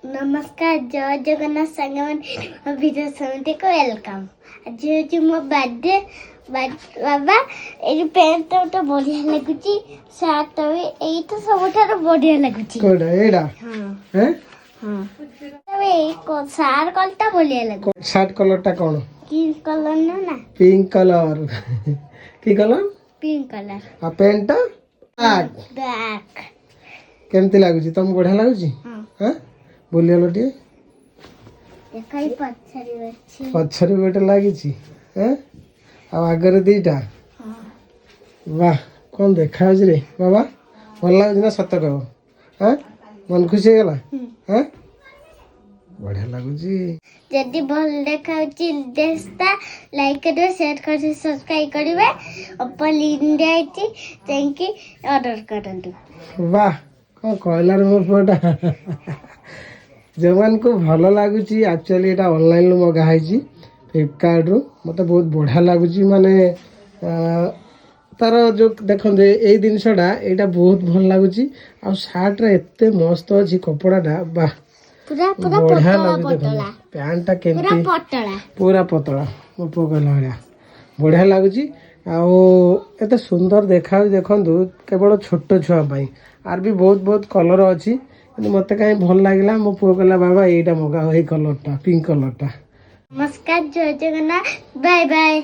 नमस्कार जय जगन्नाथ संगमन भिडियो समिति को वेलकम। आज हूँ मो बर्थडे बाबा ये पैंट तो बढ़िया लगुची सार्ट भी यही तो सब बढ़िया लगुची कोडा एडा हैं हाँ तबे सार कलरटा बढ़िया लगु शर्ट कलरटा कोन पिंक कलर ना पिंक कलर की कलर पिंक कलर आ पेंटा ब्लैक केमती लागुची तुम बढ़िया लागुची हैं बोलिया लटिए देखाई पछरी अछि पछरी गोटे लागिची हैं आ आगरे दीटा वाह कौन देखा रे बाबा भल लागुची ना सत कहो हैं मन खुशी हो गला हैं बढ़िया लागुची जदि भल देखाउची देस्ता लाइक करिवे शेयर करिवे सब्सक्राइब करिवे ओपन इंडिया आइची थैंक यू ऑर्डर करंतु वाह कौन कहला रे मोर पुआटा जवान को भल लगुच एक्चुअली एटा ऑनलाइन रू मगाई फ्लिपकार्ट रु मत बहुत बढ़िया लगुच माने तार जो देखते ये जिनसटा यहाँ बहुत भल लगुच आ सार्ट रे एते मस्त अच्छी कपड़ाटा वाह पूरा पूरा बढ़िया पतला लगुच पैंटा के पूरा पतला पूरा पतला मो पुओ कहला भाया बढ़िया लगुच आते सुंदर देखा देखु केवल छोट छुआ आर भी बहुत बहुत कलर अच्छी मत कहीं भल लगे मो पुओ कहला बाबा यहीटा मगा ये कलरटा पिंक कलरटा। नमस्कार जय जगन्नाथ बाय बाय।